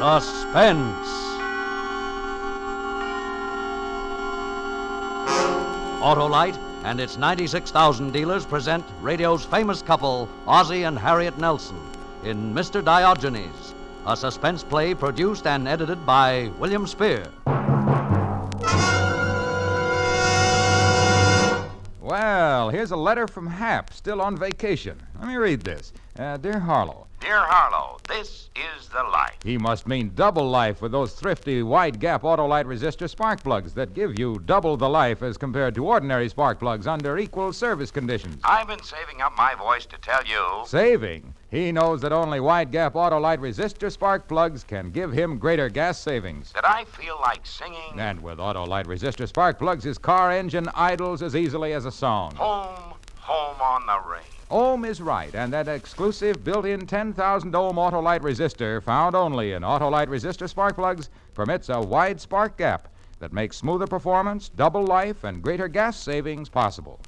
Suspense. Autolite and its 96,000 dealers present radio's famous couple, Ozzie and Harriet Nelson, in Mr. Diogenes, a suspense play produced and edited by William Spear. Well, here's a letter from Hap, still on vacation. Let me read this. Dear Harlow. Dear Harlow, this is the life. He must mean double life with those thrifty wide-gap Autolite resistor spark plugs that give you double the life as compared to ordinary spark plugs under equal service conditions. I've been saving up my voice to tell you. Saving? He knows that only wide-gap Autolite resistor spark plugs can give him greater gas savings. That I feel like singing. And with Autolite resistor spark plugs, his car engine idles as easily as a song. Home, home on the range. Ohm is right, and that exclusive built-in 10,000 ohm Autolite resistor, found only in Autolite resistor spark plugs, permits a wide spark gap that makes smoother performance, double life, and greater gas savings possible.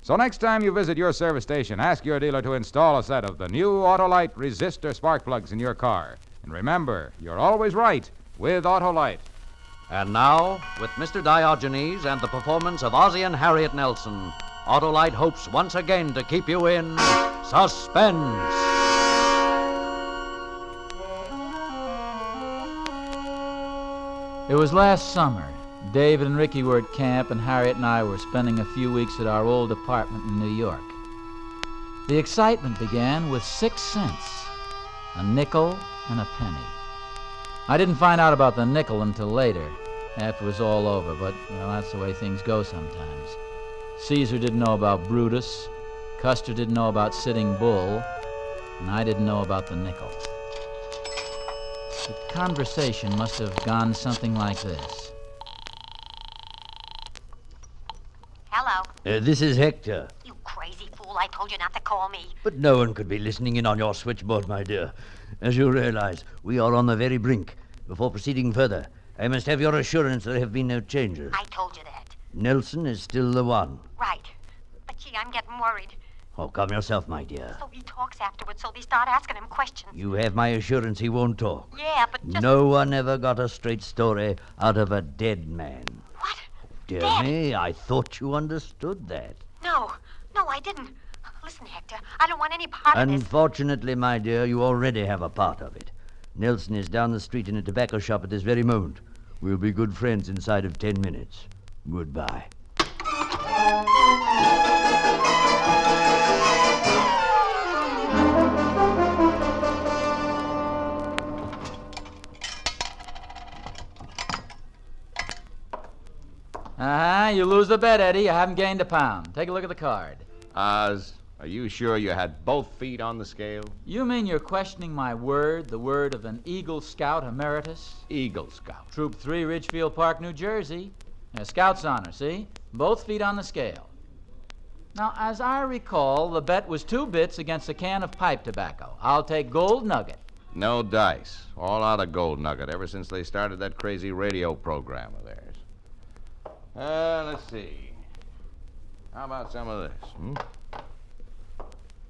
So next time you visit your service station, ask your dealer to install a set of the new Autolite resistor spark plugs in your car. And remember, you're always right with Autolite. And now, with Mr. Diogenes and the performance of Ozzie and Harriet Nelson, Autolite hopes once again to keep you in suspense. It was last summer. David and Ricky were at camp, and Harriet and I were spending a few weeks at our old apartment in New York. The excitement began with 6 cents, a nickel and a penny. I didn't find out about the nickel until later, after it was all over, but, well, that's the way things go sometimes. Caesar didn't know about Brutus, Custer didn't know about Sitting Bull, and I didn't know about the nickel. The conversation must have gone something like this. Hello. This is Hector. You crazy fool, I told you not to call me. But no one could be listening in on your switchboard, my dear. As you realize, we are on the very brink. Before proceeding further, I must have your assurance there have been no changes. I told you that. Nelson is still the one. Right. But gee, I'm getting worried. Oh, calm yourself, my dear. So he talks afterwards, so they start asking him questions. You have my assurance he won't talk. Yeah, but just... No one ever got a straight story out of a dead man. What? Dear Dead? me, I thought you understood that. No, I didn't. Listen, Hector, I don't want any part of this. Unfortunately, my dear, you already have a part of it. Nelson is down the street in a tobacco shop at this very moment. We'll be good friends inside of 10 minutes. Goodbye. You lose the bet, Eddie. You haven't gained a pound. Take a look at the card. Oz, are you sure you had both feet on the scale? You mean you're questioning my word, the word of an Eagle Scout emeritus? Eagle Scout. Troop 3, Ridgefield Park, New Jersey. Scout's honor, see? Both feet on the scale. Now, as I recall, the bet was 2 bits against a can of pipe tobacco. I'll take gold nugget. No dice. All out of gold nugget ever since they started that crazy radio program of theirs. Let's see. How about some of this?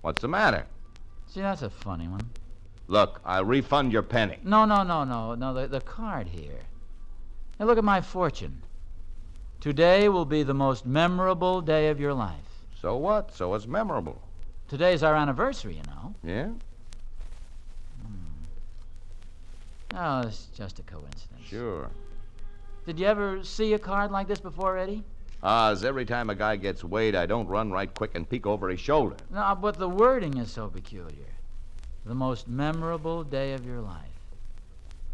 What's the matter? See, that's a funny one. Look, I'll refund your penny. No, the card here. Hey, look at my fortune. Today will be the most memorable day of your life. So what? So it's memorable. Today's our anniversary, you know. Yeah? Oh, it's just a coincidence. Sure. Did you ever see a card like this before, Eddie? Oz, every time a guy gets weighed, I don't run right quick and peek over his shoulder. No, but the wording is so peculiar. The most memorable day of your life.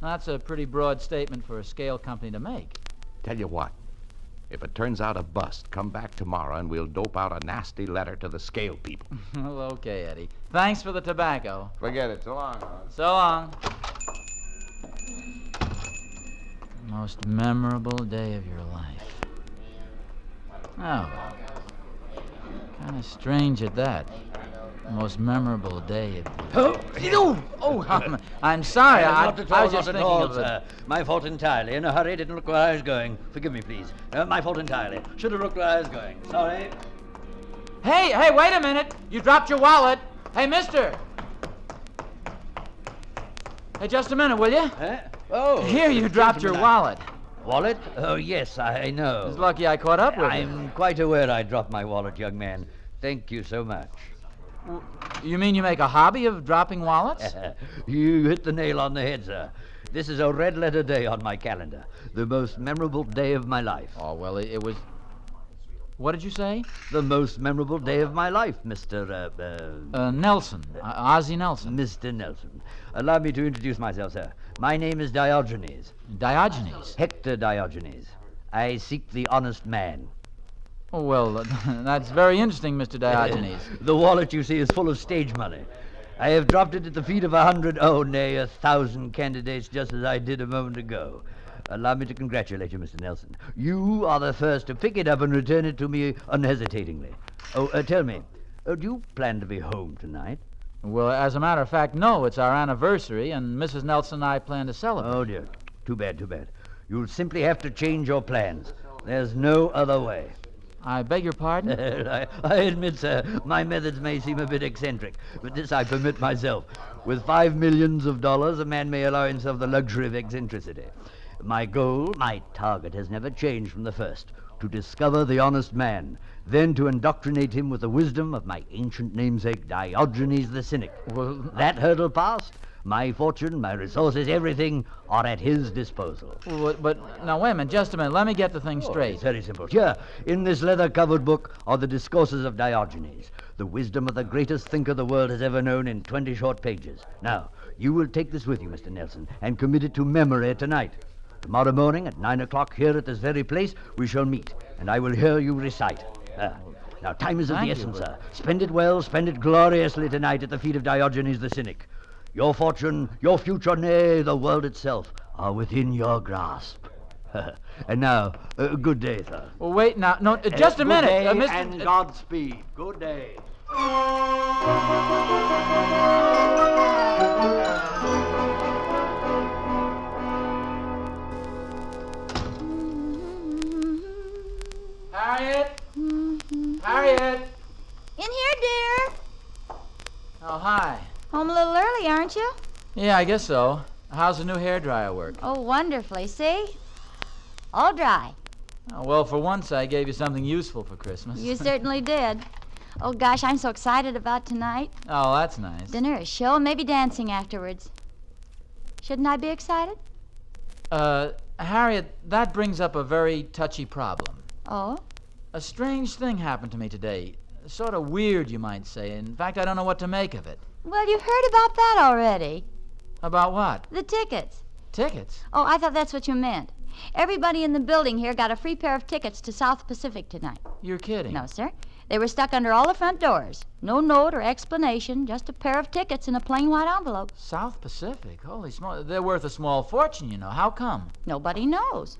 Now, that's a pretty broad statement for a scale company to make. Tell you what. If it turns out a bust, come back tomorrow and we'll dope out a nasty letter to the scale people. Well, okay, Eddie. Thanks for the tobacco. Forget it. So long, Oz. So long. Most memorable day of your life. Oh, kind of strange at that. Most memorable day of... I'm sorry. I was just thinking of it. My fault entirely. In a hurry, didn't look where I was going. Forgive me, please. My fault entirely. Should have looked where I was going. Sorry. Hey, wait a minute. You dropped your wallet. Hey, mister. Hey, just a minute, will you? Oh, Here, you dropped your wallet. Wallet? Oh, yes, I know. It's lucky I caught up with you. I'm quite aware I dropped my wallet, young man. Thank you so much. You mean you make a hobby of dropping wallets? You hit the nail on the head, sir. This is a red-letter day on my calendar. The most memorable day of my life. Oh, well, it was... What did you say? The most memorable day of my life, Mr. Nelson. Ozzie Nelson. Mr. Nelson. Allow me to introduce myself, sir. My name is Diogenes. Diogenes? Hector Diogenes. I seek the honest man. Oh, well, that's very interesting, Mr. Diogenes. The wallet, you see, is full of stage money. I have dropped it at the feet of 100, oh, nay, 1,000 candidates, just as I did a moment ago. Allow me to congratulate you, Mr. Nelson. You are the first to pick it up and return it to me unhesitatingly. Oh, tell me, do you plan to be home tonight? Well, as a matter of fact, no. It's our anniversary, and Mrs. Nelson and I plan to celebrate. Oh, dear. Too bad, too bad. You'll simply have to change your plans. There's no other way. I beg your pardon? I admit, sir, my methods may seem a bit eccentric, but this I permit myself. With $5 million, a man may allow himself the luxury of eccentricity. My goal, my target, has never changed from the first. To discover the honest man, then to indoctrinate him with the wisdom of my ancient namesake, Diogenes the Cynic. Well, that hurdle passed, my fortune, my resources, everything are at his disposal. But now, wait a minute, just a minute. Let me get the thing straight. It's very simple. Here, in this leather-covered book, are the discourses of Diogenes, the wisdom of the greatest thinker the world has ever known in 20 short pages. Now, you will take this with you, Mr. Nelson, and commit it to memory tonight. Tomorrow morning at 9 o'clock here at this very place, we shall meet, and I will hear you recite. Now, time is of the essence, sir. Spend it well, spend it gloriously tonight at the feet of Diogenes the Cynic. Your fortune, your future, nay, the world itself, are within your grasp. And now, good day, sir. Well, wait now. No, just a minute. Good day Mr. and Godspeed. Good day. Harriet? Harriet? In here, dear. Oh, hi. Home a little early, aren't you? Yeah, I guess so. How's the new hairdryer work? Oh, wonderfully. See? All dry. Oh, well, for once, I gave you something useful for Christmas. You certainly did. Oh, gosh, I'm so excited about tonight. Oh, that's nice. Dinner, a show, maybe dancing afterwards. Shouldn't I be excited? Harriet, that brings up a very touchy problem. Oh? A strange thing happened to me today. Sort of weird, you might say. In fact, I don't know what to make of it. Well, you've heard about that already. About what? The tickets. Tickets? Oh, I thought that's what you meant. Everybody in the building here got a free pair of tickets to South Pacific tonight. You're kidding. No, sir. They were stuck under all the front doors. No note or explanation, just a pair of tickets in a plain white envelope. South Pacific? Holy smoke. They're worth a small fortune, you know. How come? Nobody knows.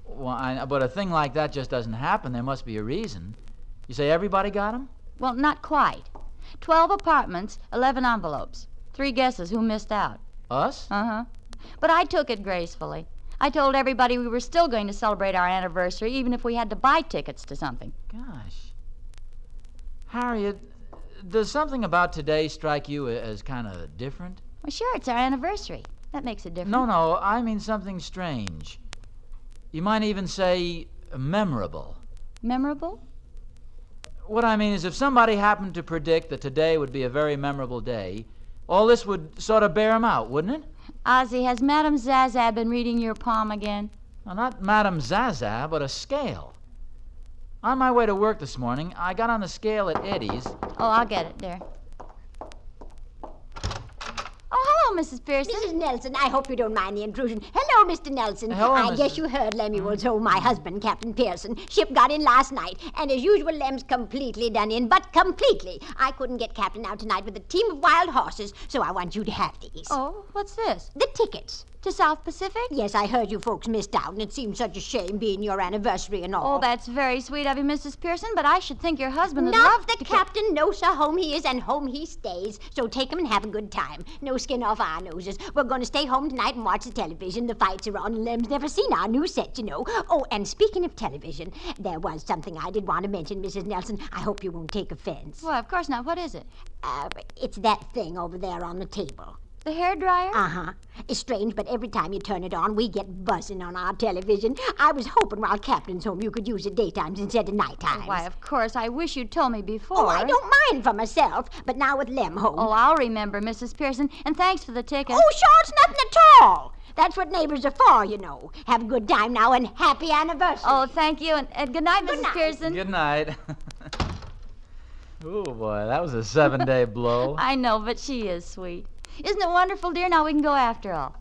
Well, but a thing like that just doesn't happen. There must be a reason. You say everybody got them? Well, not quite. 12 apartments, 11 envelopes. 3 guesses who missed out. Us? Uh-huh. But I took it gracefully. I told everybody we were still going to celebrate our anniversary, even if we had to buy tickets to something. Gosh. Harriet, does something about today strike you as kind of different? Well, sure, it's our anniversary. That makes it different. No, I mean something strange. You might even say memorable. Memorable? What I mean is if somebody happened to predict that today would be a very memorable day, all this would sort of bear them out, wouldn't it? Ozzie, has Madame Zaza been reading your palm again? Well, not Madame Zaza, but a scale. On my way to work this morning, I got on the scale at Eddie's. Oh, I'll get it, dear. Oh, hello, Mrs. Pearson. Mrs. Nelson, I hope you don't mind the intrusion. Hello, Mr. Nelson. Hello, I Mrs. guess you heard Lemuel told my husband, Captain Pearson. Ship got in last night, and as usual, Lem's completely done in, but completely. I couldn't get Captain out tonight with a team of wild horses, so I want you to have these. Oh, what's this? The tickets. To South Pacific? Yes, I heard you folks missed out, and it seemed such a shame being your anniversary and all. Oh, that's very sweet of you, Mrs. Pearson, but I should think your husband would Not love the to... captain. No, sir. Home he is, and home he stays. So take him and have a good time. No skin off our noses. We're going to stay home tonight and watch the television. The fights are on, and Lem's never seen our new set, you know. Oh, and speaking of television, there was something I did want to mention, Mrs. Nelson. I hope you won't take offense. Well, of course not. What is it? It's that thing over there on the table. The hairdryer? Uh-huh. It's strange, but every time you turn it on, we get buzzing on our television. I was hoping while Captain's home you could use it daytimes instead of nighttimes. Why, of course. I wish you'd told me before. Oh, I don't mind for myself, but now with Lem home. Oh, I'll remember, Mrs. Pearson, and thanks for the ticket. Oh, sure, it's nothing at all. That's what neighbors are for, you know. Have a good time now and happy anniversary. Oh, thank you, and good night, Good Mrs. night. Pearson. Good night. Oh, boy, that was a 7-day blow. I know, but she is sweet. Isn't it wonderful, dear? Now we can go after all.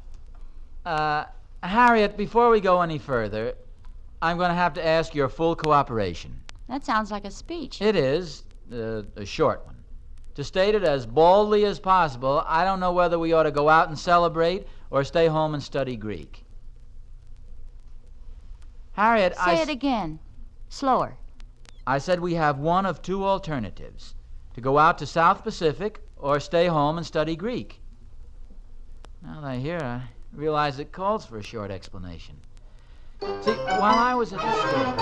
Harriet, before we go any further, I'm going to have to ask your full cooperation. That sounds like a speech. It is, a short one. To state it as baldly as possible, I don't know whether we ought to go out and celebrate or stay home and study Greek. Harriet, Say it again. Slower. I said we have one of two alternatives. To go out to South Pacific or stay home and study Greek. Now that I hear, I realize it calls for a short explanation. See, while I was at the store...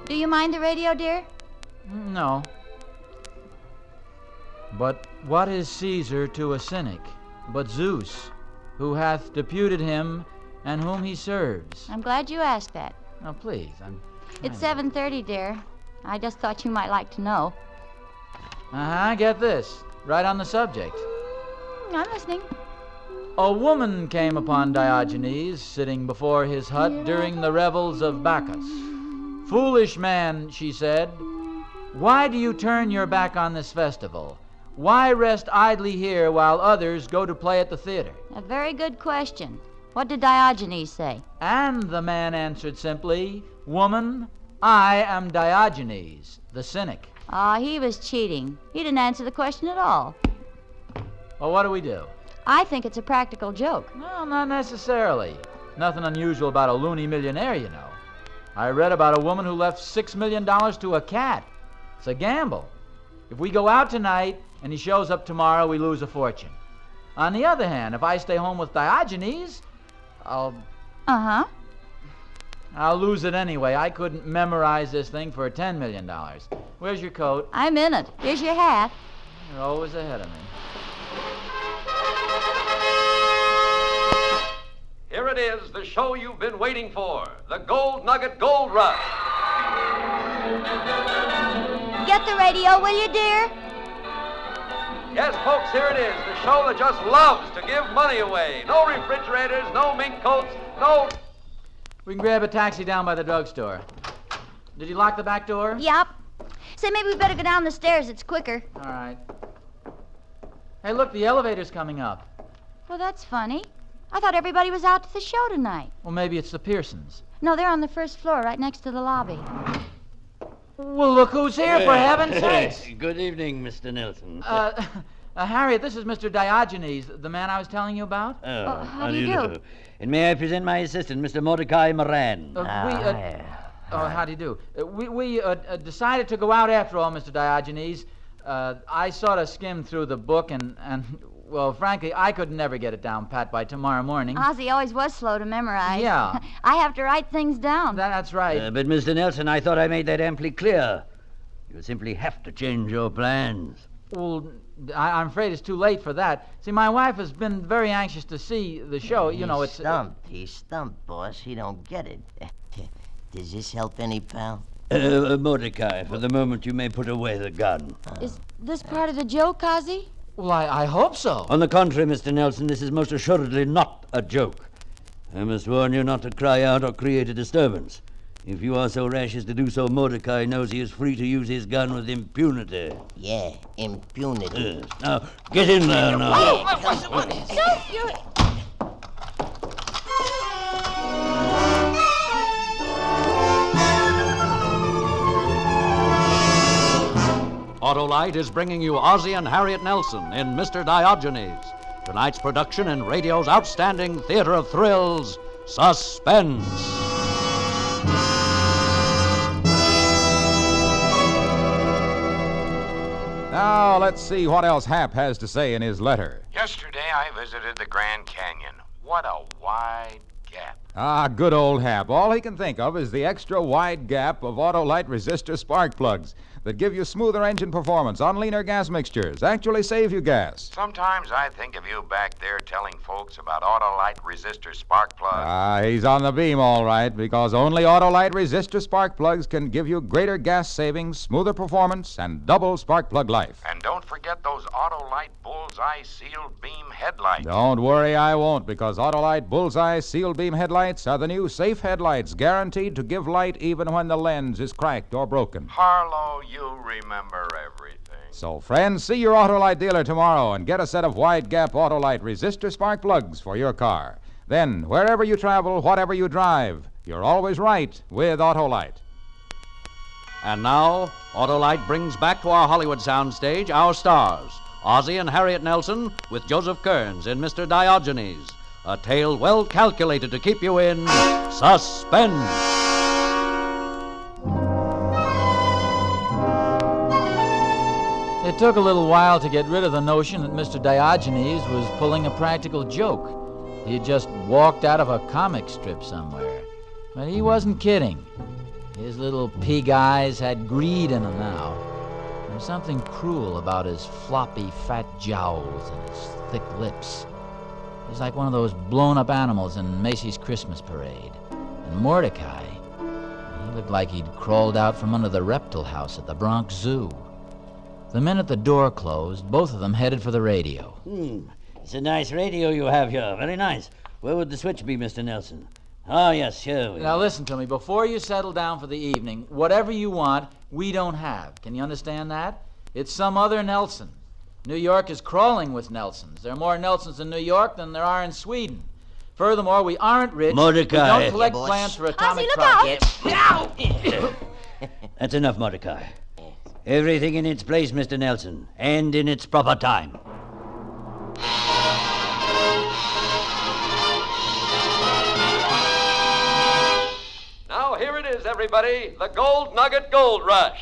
Do you mind the radio, dear? No. But what is Caesar to a cynic, but Zeus, who hath deputed him and whom he serves? I'm glad you asked that. Now, please, It's 7:30, dear. I just thought you might like to know. Get this. Right on the subject. I'm listening. A woman came upon Diogenes sitting before his hut during the revels of Bacchus. "Foolish man," she said, "why do you turn your back on this festival? Why rest idly here while others go to play at the theater?" A very good question. What did Diogenes say? And the man answered simply, "Woman, I am Diogenes, the cynic." He was cheating. He didn't answer the question at all. Well, what do we do? I think it's a practical joke. No, not necessarily. Nothing unusual about a loony millionaire, you know. I read about a woman who left $6 million to a cat. It's a gamble. If we go out tonight and he shows up tomorrow, we lose a fortune. On the other hand, if I stay home with Diogenes, I'll lose it anyway. I couldn't memorize this thing for $10 million. Where's your coat? I'm in it. Here's your hat. You're always ahead of me. Here it is, the show you've been waiting for, the Gold Nugget Gold Rush. Get the radio, will you, dear? Yes, folks, here it is, the show that just loves to give money away. No refrigerators, no mink coats, no... We can grab a taxi down by the drugstore. Did you lock the back door? Yep. Say, maybe we better go down the stairs. It's quicker. All right. Hey, look, the elevator's coming up. Well, that's funny. I thought everybody was out to the show tonight. Well, maybe it's the Pearsons. No, they're on the first floor, right next to the lobby. Well, look who's here, for heaven's sakes. Good evening, Mr. Nelson. Harriet, this is Mr. Diogenes, the man I was telling you about. How do you do? And may I present my assistant, Mr. Mordecai Moran? How do you do? We decided to go out after all, Mr. Diogenes. I sort of skimmed through the book and, well, frankly, I could never get it down pat by tomorrow morning. Ozzy always was slow to memorize. Yeah. I have to write things down. That's right. But, Mr. Nelson, I thought I made that amply clear. You simply have to change your plans. Well, I'm afraid it's too late for that. See, my wife has been very anxious to see the show. You know, it's... He's stumped, boss. He don't get it. Does this help any, pal? Mordecai, for the moment you may put away the gun. Is this part of the joke, Ozzy? Well, I hope so. On the contrary, Mr. Nelson, this is most assuredly not a joke. I must warn you not to cry out or create a disturbance. If you are so rash as to do so, Mordecai knows he is free to use his gun with impunity. Yeah, impunity. Now, get in there now. Don't you... Autolite is bringing you Ozzie and Harriet Nelson in Mr. Diogenes, tonight's production in radio's outstanding theater of thrills, Suspense. Now, let's see what else Hap has to say in his letter. Yesterday, I visited the Grand Canyon. What a wide gap. Ah, good old Hap. All he can think of is the extra wide gap of Autolite resistor spark plugs that give you smoother engine performance on leaner gas mixtures, actually save you gas. Sometimes I think of you back there telling folks about Autolite resistor spark plugs. Ah, he's on the beam all right, because only Autolite resistor spark plugs can give you greater gas savings, smoother performance, and double spark plug life. And don't forget those Autolite bullseye sealed beam headlights. Don't worry, I won't, because Autolite bullseye sealed beam headlights are the new safe headlights guaranteed to give light even when the lens is cracked or broken. Harlow, you remember everything. So, friends, see your Autolite dealer tomorrow and get a set of wide-gap Autolite resistor spark plugs for your car. Then, wherever you travel, whatever you drive, you're always right with Autolite. And now, Autolite brings back to our Hollywood soundstage our stars, Ozzie and Harriet Nelson with Joseph Kearns in Mr. Diogenes, a tale well calculated to keep you in suspense. It took a little while to get rid of the notion that Mr. Diogenes was pulling a practical joke. He had just walked out of a comic strip somewhere. But he wasn't kidding. His little pig eyes had greed in them now. There was something cruel about his floppy, fat jowls and his thick lips. He was like one of those blown-up animals in Macy's Christmas parade. And Mordecai, he looked like he'd crawled out from under the reptile house at the Bronx Zoo. The minute the door closed, both of them headed for the radio. It's a nice radio you have here. Very nice. Where would the switch be, Mr. Nelson? Oh, yes, sure. Now listen to me. Before you settle down for the evening, whatever you want, we don't have. Can you understand that? It's some other Nelson. New York is crawling with Nelsons. There are more Nelsons in New York than there are in Sweden. Furthermore, we aren't rich. Mordecai. We don't collect Yeah, plans for atomic Ozzie, look out! projects. That's enough, Mordecai. Everything in its place, Mr. Nelson, and in its proper time. Now, here it is, everybody, the Gold Nugget Gold Rush.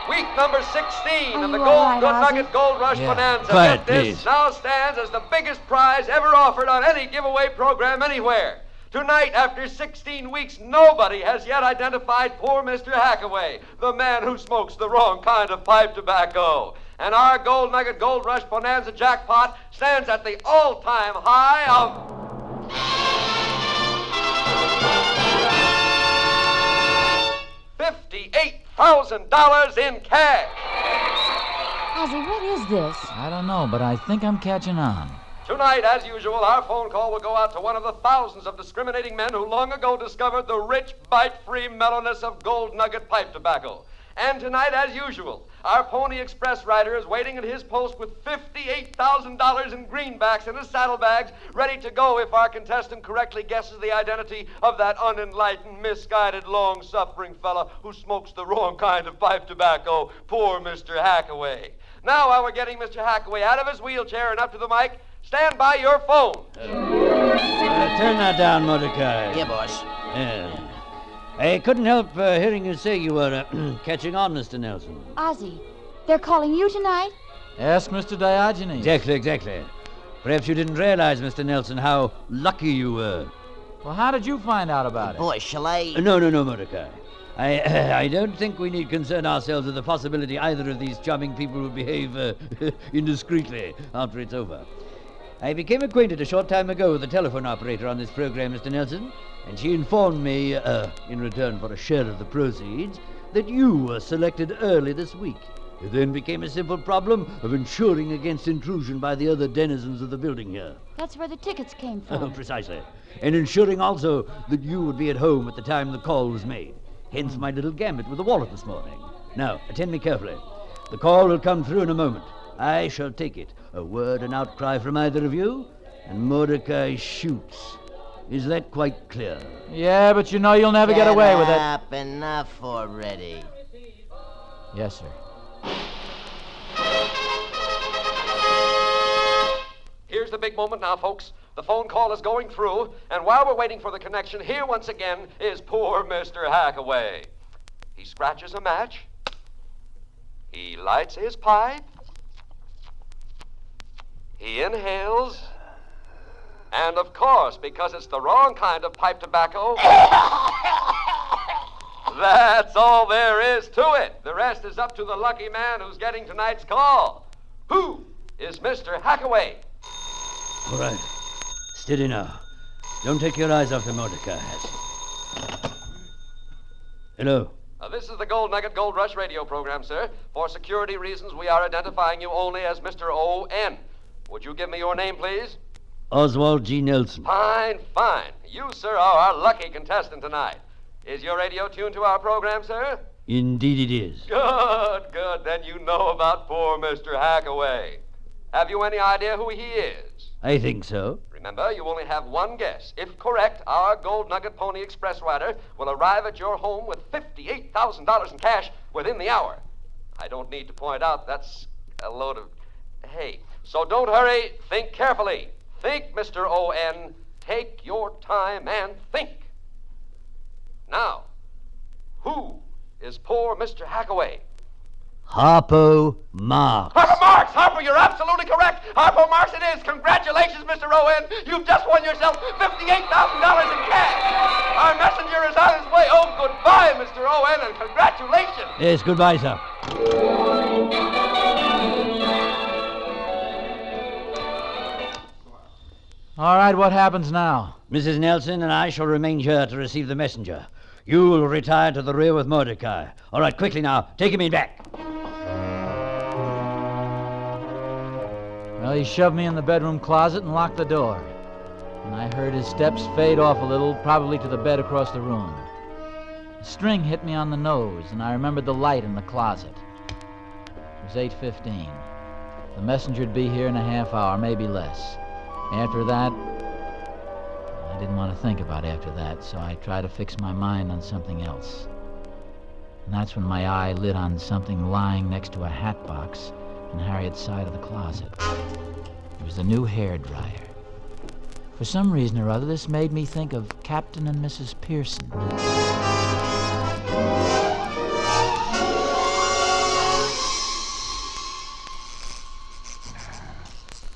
Week number 16 of the you all right, Nugget Ozzie? Gold Rush Yeah. Bonanza. Quiet, Get this, please. now stands as the biggest prize ever offered on any giveaway program anywhere. Tonight, after 16 weeks, nobody has yet identified poor Mr. Hackaway, the man who smokes the wrong kind of pipe tobacco. And our Gold Nugget Gold Rush Bonanza jackpot stands at the all-time high of $58,000 in cash. Ozzie, what is this? I don't know, but I think I'm catching on. Tonight, as usual, our phone call will go out to one of the thousands of discriminating men who long ago discovered the rich, bite-free mellowness of Gold Nugget pipe tobacco. And tonight, as usual, our Pony Express rider is waiting at his post with $58,000 in greenbacks in his saddlebags, ready to go if our contestant correctly guesses the identity of that unenlightened, misguided, long-suffering fella who smokes the wrong kind of pipe tobacco, poor Mr. Hackaway. Now, while we're getting Mr. Hackaway out of his wheelchair and up to the mic, stand by your phone. Turn that down, Mordecai. Yeah, boss. I couldn't help hearing you say you were catching on, Mr. Nelson. Ozzie, they're calling you tonight? Ask Mr. Diogenes. Exactly. Perhaps you didn't realize, Mr. Nelson, how lucky you were. Well, how did you find out about it? Boss, shall I... No, Mordecai. I don't think we need concern ourselves with the possibility either of these charming people will behave indiscreetly after it's over. I became acquainted a short time ago with the telephone operator on this program, Mr. Nelson, and she informed me, in return for a share of the proceeds, that you were selected early this week. It then became a simple problem of ensuring against intrusion by the other denizens of the building here. That's where the tickets came Oh, from. precisely. And ensuring also that you would be at home at the time the call was made. Hence my little gambit with the wallet this morning. Now, attend me carefully. The call will come through in a moment. I shall take it. A word and outcry from either of you, and Mordecai shoots. Is that quite clear? Yeah, but you know you'll never get away with it. Up, enough already. Yes, sir. Here's the big moment now, folks. The phone call is going through, and while we're waiting for the connection, here once again is poor Mr. Hackaway. He scratches a match. He lights his pipe. He inhales. And of course, because it's the wrong kind of pipe tobacco, that's all there is to it. The rest is up to the lucky man who's getting tonight's call. Who is Mr. Hackaway? All right. Steady now. Don't take your eyes off the Mordecai hat. Hello. This is the Gold Nugget Gold Rush radio program, sir. For security reasons, we are identifying you only as Mr. O.N. Would you give me your name, please? Oswald G. Nelson. Fine, fine. You, sir, are our lucky contestant tonight. Is your radio tuned to our program, sir? Indeed it is. Good, good. Then you know about poor Mr. Hackaway. Have you any idea who he is? I think so. Remember, you only have one guess. If correct, our Gold Nugget Pony Express rider will arrive at your home with $58,000 in cash within the hour. I don't need to point out that's a load of hay. So don't hurry. Think carefully. Think, Mr. O.N. Take your time and think. Now, who is poor Mr. Hackaway? Harpo Marx. Harpo Marx! Harpo, you're absolutely correct. Harpo Marx it is. Congratulations, Mr. Owen. You've just won yourself $58,000 in cash. Our messenger is on his way. Oh, goodbye, Mr. Owen, and congratulations. Yes, goodbye, sir. All right, what happens now? Mrs. Nelson and I shall remain here to receive the messenger. You will retire to the rear with Mordecai. All right, quickly now. Take him in back. Well, he shoved me in the bedroom closet and locked the door. And I heard his steps fade off a little, probably to the bed across the room. A string hit me on the nose, and I remembered the light in the closet. It was 8:15. The messenger'd be here in a half hour, maybe less. After that, I didn't want to think about after that, so I tried to fix my mind on something else. And that's when my eye lit on something lying next to a hat box in Harriet's side of the closet. It was the new hairdryer. For some reason or other, this made me think of Captain and Mrs. Pearson.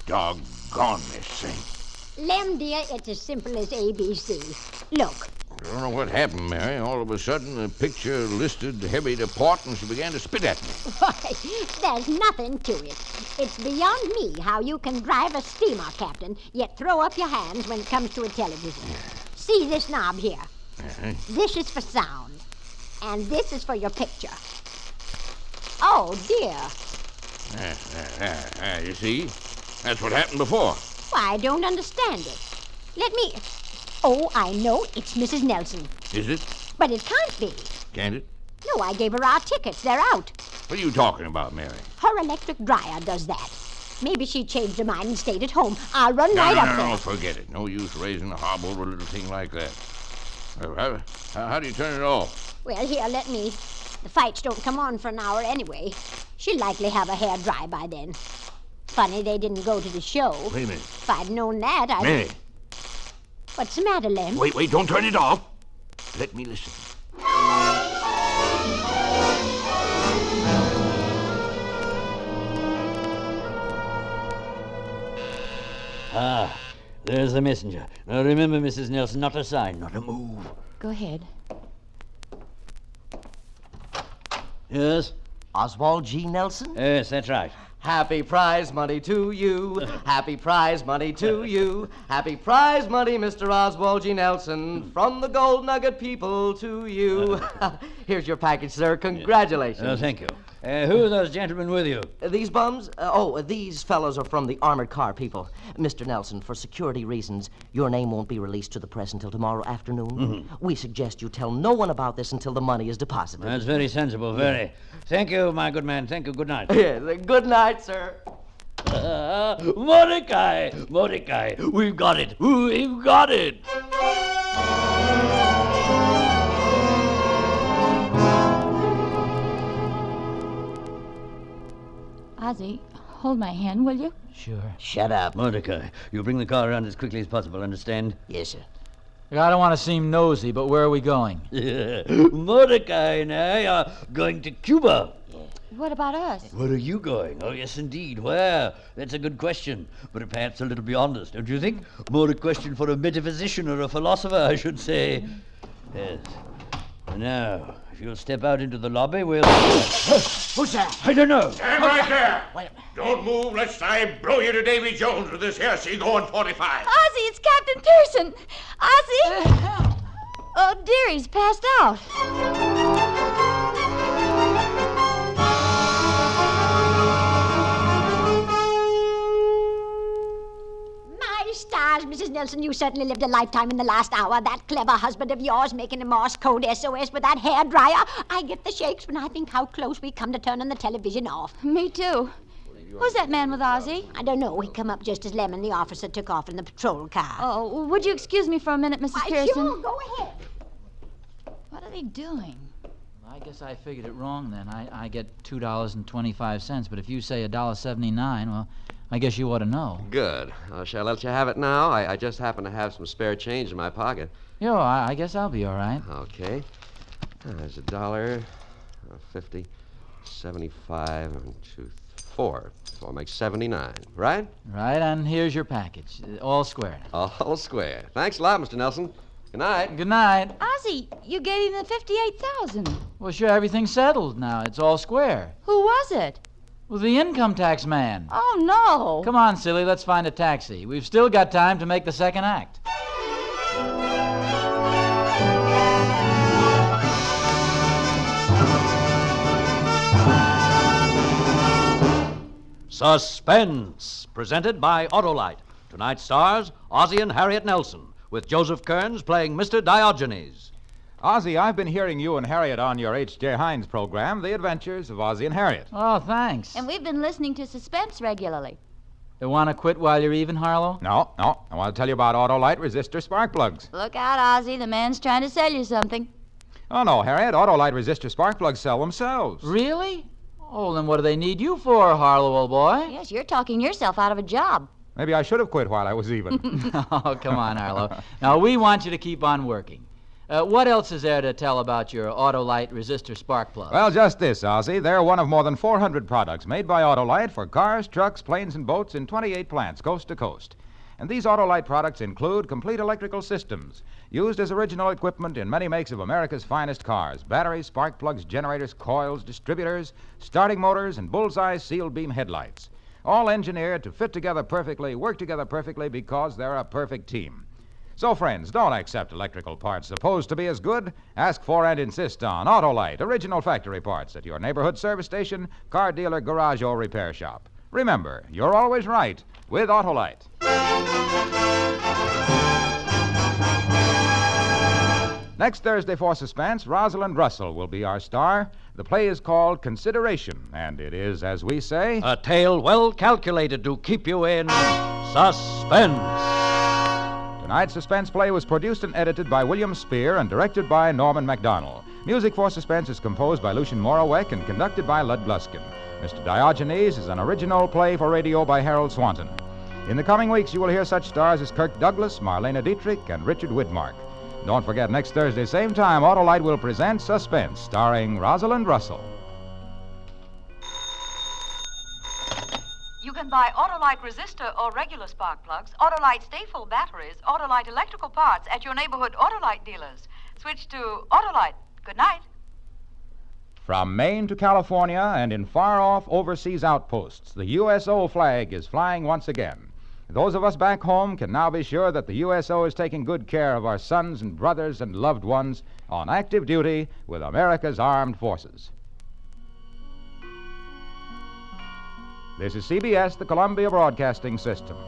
Doggone this thing. Lem, dear, it's as simple as ABC. Look. I don't know what happened, Mary. All of a sudden, the picture listed heavy to port, and she began to spit at me. Why, there's nothing to it. It's beyond me how you can drive a steamer, Captain, yet throw up your hands when it comes to a television. See this knob here? This is for sound, and this is for your picture. Oh, dear. You see? That's what happened before. Why, I don't understand it. Let me... Oh, I know. It's Mrs. Nelson. Is it? But it can't be. Can't it? No, I gave her our tickets. They're out. What are you talking about, Mary? Her electric dryer does that. Maybe she changed her mind and stayed at home. I'll run right up there. No, forget it. No use raising a hob over a little thing like that. How do you turn it off? Well, here, let me. The fights don't come on for an hour anyway. She'll likely have her hair dry by then. Funny they didn't go to the show. Wait a minute. If I'd known that, I'd... Mary. What's the matter, Lem? Wait, don't turn it off. Let me listen. Ah, there's the messenger. Now remember, Mrs. Nelson, not a sign, not a move. Go ahead. Yes? Oswald G. Nelson? Yes, that's right. Happy prize money to you. Happy prize money to you. Happy prize money, Mr. Oswald G. Nelson. From the Gold Nugget people to you. Here's your package, sir. Congratulations. Oh, thank you. Who are those gentlemen with you? These bums? These fellows are from the armored car people. Mr. Nelson, for security reasons, your name won't be released to the press until tomorrow afternoon. Mm-hmm. We suggest you tell no one about this until the money is deposited. That's very sensible, very. Thank you, my good man. Thank you. Good night. Yes, good night, sir. Mordecai! Mordecai! We've got it! We've got it! Ozzy, hold my hand, will you? Sure. Shut up, Mordecai. You bring the car around as quickly as possible, understand? Yes, sir. I don't want to seem nosy, but where are we going? Mordecai and I are going to Cuba. What about us? Where are you going? Oh, yes, indeed. Where? That's a good question, but perhaps a little beyond us, don't you think? More a question for a metaphysician or a philosopher, I should say. Yes. Now, if you'll step out into the lobby, we'll... Who's that? I don't know. Stand right there. Don't move lest I blow you to Davy Jones with this hair seagull 45. Ozzy, it's Captain Pearson. Ozzy! Oh, dear, he's passed out. My stars, Mrs. Nelson, you certainly lived a lifetime in the last hour. That clever husband of yours making a Morse code SOS with that hair dryer. I get the shakes when I think how close we come to turning the television off. Me too. Who's that man with Ozzy? I don't know. He come up just as Lemon, the officer, took off in the patrol car. Oh, would you excuse me for a minute, Mrs. Pearson? Sure, go ahead. What are they doing? I guess I figured it wrong then. I get $2.25, but if you say $1.79, well, I guess you ought to know. Good. Shall I let you have it now? I just happen to have some spare change in my pocket. I guess I'll be all right. Okay. There's $1, 50, 75, and 2, 4. 4 makes 79, right? Right, and here's your package. All square. All square. Thanks a lot, Mr. Nelson. Good night. Good night. Ozzy, you gave him the $58,000. Well, sure, everything's settled now. It's all square. Who was it? Well, the income tax man. Oh, no. Come on, silly, let's find a taxi. We've still got time to make the second act. Suspense, presented by Autolite. Tonight's stars, Ozzie and Harriet Nelson, with Joseph Kearns playing Mr. Diogenes. Ozzie, I've been hearing you and Harriet on your H.J. Hines program, The Adventures of Ozzie and Harriet. Oh, thanks. And we've been listening to Suspense regularly. You want to quit while you're even, Harlow? No. I want to tell you about Autolite resistor spark plugs. Look out, Ozzie. The man's trying to sell you something. Oh, no, Harriet. Autolite resistor spark plugs sell themselves. Really? Oh, then what do they need you for, Harlow, old boy? Yes, you're talking yourself out of a job. Maybe I should have quit while I was even. Oh, come on, Harlow. Now, we want you to keep on working. What else is there to tell about your Autolite resistor spark plug? Well, just this, Ozzie. They're one of more than 400 products made by Autolite for cars, trucks, planes, and boats in 28 plants, coast to coast. And these Autolite products include complete electrical systems, used as original equipment in many makes of America's finest cars: batteries, spark plugs, generators, coils, distributors, starting motors, and bullseye sealed beam headlights. All engineered to fit together perfectly, work together perfectly, because they're a perfect team. So, friends, don't accept electrical parts supposed to be as good. Ask for and insist on Autolite, original factory parts at your neighborhood service station, car dealer, garage, or repair shop. Remember, you're always right with Autolite. Next Thursday for Suspense, Rosalind Russell will be our star. The play is called Consideration, and it is, as we say, a tale well calculated to keep you in suspense. Tonight's Suspense play was produced and edited by William Spear and directed by Norman MacDonald. Music for Suspense is composed by Lucien Moraweck and conducted by Lud Gluskin. Mr. Diogenes is an original play for radio by Harold Swanton. In the coming weeks, you will hear such stars as Kirk Douglas, Marlena Dietrich, and Richard Widmark. Don't forget, next Thursday, same time, Autolite will present Suspense, starring Rosalind Russell. You can buy Autolite resistor or regular spark plugs, Autolite stay-full batteries, Autolite electrical parts at your neighborhood Autolite dealers. Switch to Autolite. Good night. From Maine to California and in far-off overseas outposts, the USO flag is flying once again. Those of us back home can now be sure that the USO is taking good care of our sons and brothers and loved ones on active duty with America's armed forces. This is CBS, the Columbia Broadcasting System.